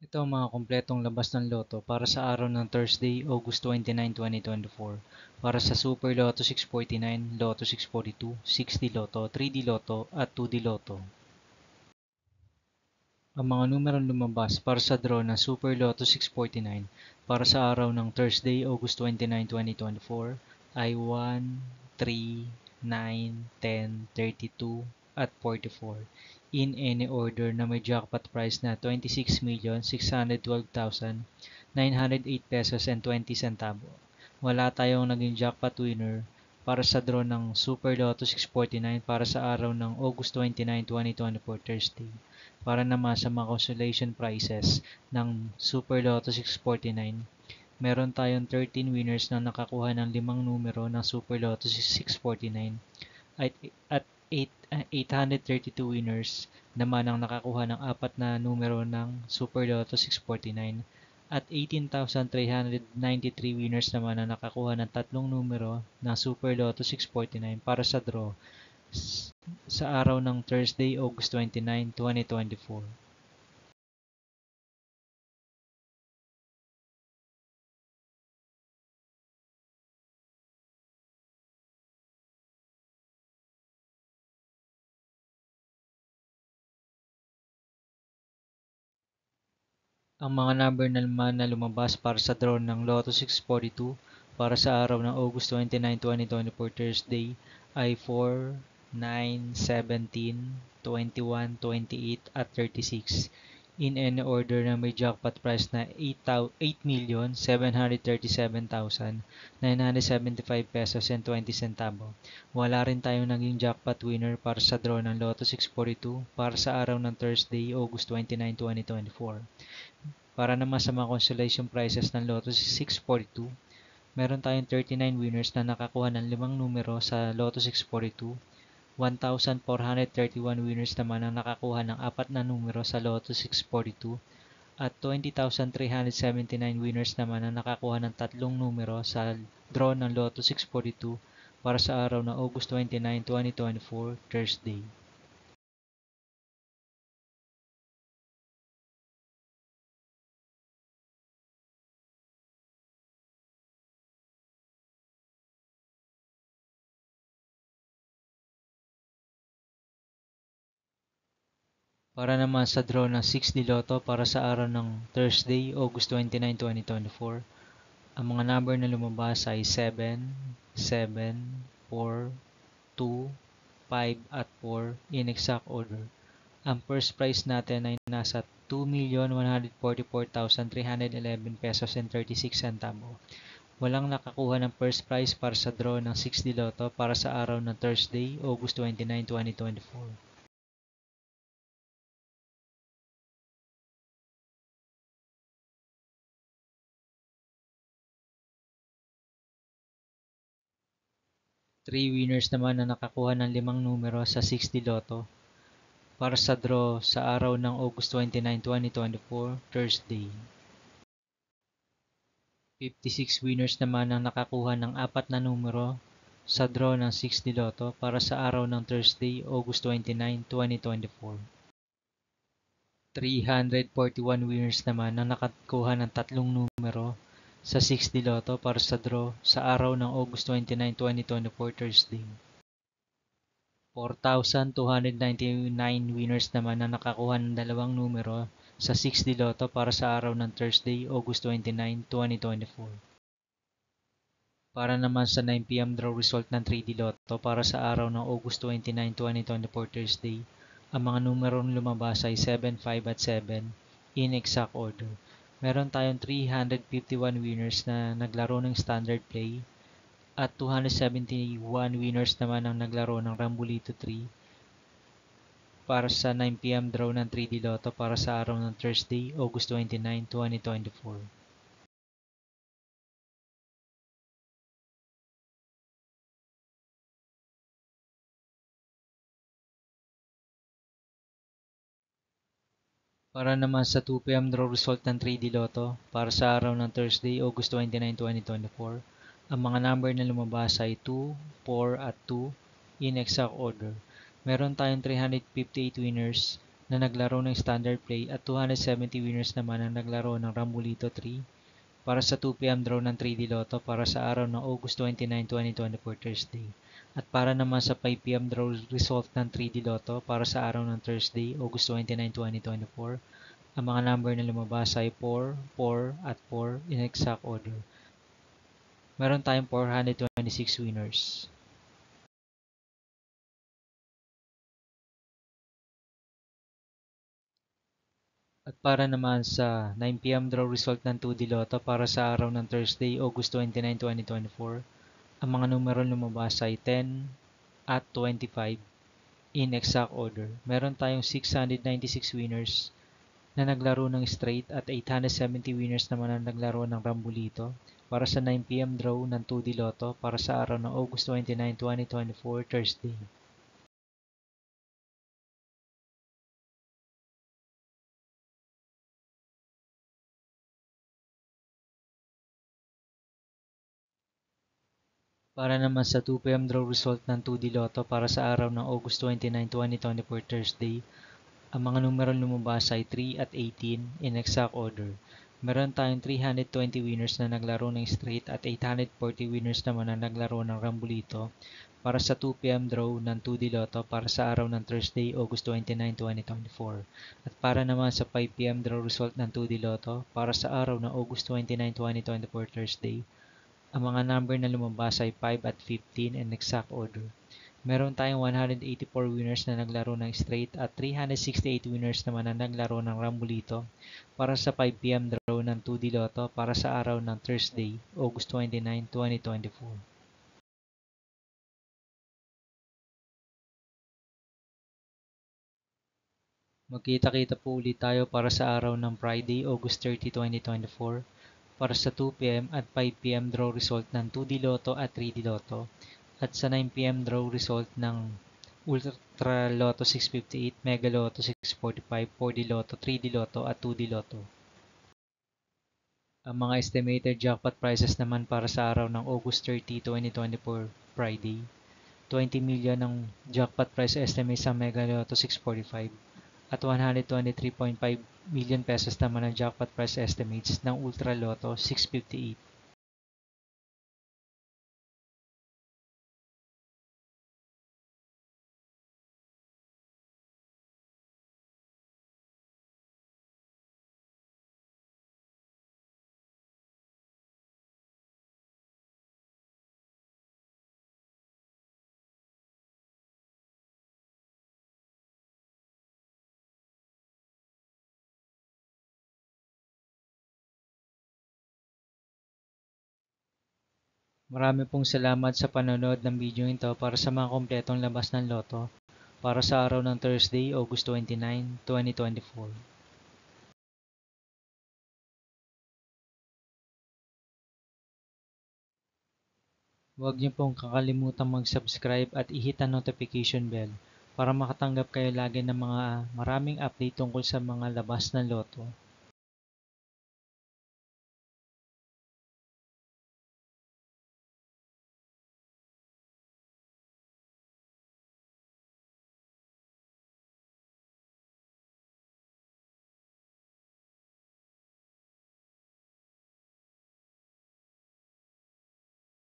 Ito ang mga kumpletong labas ng loto para sa araw ng Thursday, August 29, 2024. Para sa Super Lotto 649, Lotto 642, 6D Lotto, 3D Lotto at 2D Lotto. Ang mga numerong lumabas para sa draw ng Super Lotto 649 para sa araw ng Thursday, August 29, 2024 ay 1, 3, 9, 10, 32 at 44 in any order na may jackpot price na 26,612,908 pesos and 20 centavo. Wala tayong naging jackpot winner para sa draw ng Super Lotto 649 para sa araw ng August 29, 2024 Thursday. Para naman sa mga consolation prizes ng Super Lotto 649, meron tayong 13 winners na nakakuha ng 5 numero ng Super Lotto 649 at 832 winners naman ang nakakuha ng 4 na numero ng Super Lotto 649 at 18,393 winners naman ang nakakuha ng 3 numero ng Super Lotto 649 para sa draw sa araw ng Thursday, August 29, 2024. Ang mga number naman na lumabas para sa draw ng Lotto 642 para sa araw ng August 29, 2024 Thursday ay 4, 9, 17, 21, 28 at 36 in any order na may jackpot price na 8,737,975 pesos and 20 centavo. Wala rin tayong naging jackpot winner para sa draw ng Lotto 642 para sa araw ng Thursday, August 29, 2024. Para naman sa mga consolation prizes ng Lotto 642, meron tayong 39 winners na nakakuha ng 5 numero sa Lotto 642, 1,431 winners naman ang nakakuha ng 4 na numero sa Lotto 642, at 20,379 winners naman ang nakakuha ng 3 numero sa draw ng Lotto 642 para sa araw ng August 29, 2024, Thursday. Para naman sa draw ng 6D Lotto para sa araw ng Thursday, August 29, 2024, ang mga number na lumabas ay 7, 7, 4, 2, 5 at 4 in exact order. Ang first prize natin ay nasa 2,144,311 pesos and 36 centavo. Walang nakakuha ng first prize para sa draw ng 6D Lotto para sa araw ng Thursday, August 29, 2024. Three winners naman na nakakuha ng 5 numero sa 6D Lotto para sa draw sa araw ng August 29, 2024, Thursday. 56 winners naman ang nakakuha ng 4 na numero sa draw ng 6D Lotto para sa araw ng Thursday, August 29, 2024. 341 winners naman ang nakakuha ng 3 numero sa 6D Lotto para sa draw sa araw ng August 29, 2024, Thursday. 4,299 winners naman ang nakakuha ng 2 numero sa 6D Lotto para sa araw ng Thursday, August 29, 2024. Para naman sa 9 p.m. draw result ng 3D Lotto para sa araw ng August 29, 2024 Thursday, ang mga numerong lumabas ay 7, 5 at 7 in exact order. Meron tayong 351 winners na naglaro ng standard play at 271 winners naman ang naglaro ng Rambolito 3 para sa 9 p.m. draw ng 3D Lotto para sa araw ng Thursday, August 29, 2024. Para naman sa 2 p.m. draw result ng 3D Lotto para sa araw ng Thursday, August 29, 2024, ang mga number na lumabas ay 2, 4 at 2 in exact order. Meron tayong 358 winners na naglaro ng Standard Play at 270 winners naman ang naglaro ng Rambolito 3 para sa 2 p.m. draw ng 3D Lotto para sa araw ng August 29, 2024 Thursday. At para naman sa 5 p.m. draw result ng 3D Lotto para sa araw ng Thursday, August 29, 2024, ang mga number na lumabas ay 4, 4, at 4 in exact order. Meron tayong 426 winners. At para naman sa 9 p.m. draw result ng 2D Lotto para sa araw ng Thursday, August 29, 2024, ang mga numero lumabas ay 10 at 25 in exact order. Meron tayong 696 winners na naglaro ng straight at 870 winners naman na naglaro ng Rambolito para sa 9 p.m. draw ng 2D Lotto para sa araw ng August 29, 2024 Thursday. Para naman sa 2 p.m. draw result ng 2D Lotto para sa araw ng August 29, 2024 Thursday, ang mga numerong lumabas ay 3 at 18 in exact order. Meron tayong 320 winners na naglaro ng straight at 840 winners naman na naglaro ng Rambolito para sa 2 p.m. draw ng 2D Lotto para sa araw ng Thursday, August 29, 2024. At para naman sa 5 p.m. draw result ng 2D Lotto para sa araw ng August 29, 2024 Thursday, ang mga number na lumabas ay 5 at 15 in exact order. Meron tayong 184 winners na naglaro ng straight at 368 winners naman na naglaro ng Rambolito para sa 5 p.m. draw ng 2D Lotto para sa araw ng Thursday, August 29, 2024. Magkita-kita po ulit tayo para sa araw ng Friday, August 30, 2024 para sa 2 p.m. at 5 p.m. draw result ng 2D Lotto at 3D Lotto at sa 9 p.m. draw result ng Ultra Lotto 658, Mega Lotto 645, 4D Lotto, 3D Lotto at 2D Lotto. Ang mga estimated jackpot prices naman para sa araw ng August 30, 2024 Friday, 20 million ang jackpot price estimate sa Mega Lotto 645 at 123.5 million pesos naman ang jackpot price estimates ng Ultra Lotto 658. Marami pong salamat sa panonood ng video ito para sa mga kompletong labas ng loto para sa araw ng Thursday, August 29, 2024. Huwag niyo pong kakalimutang mag-subscribe at i-hit ang notification bell para makatanggap kayo lagi ng mga maraming update tungkol sa mga labas ng loto.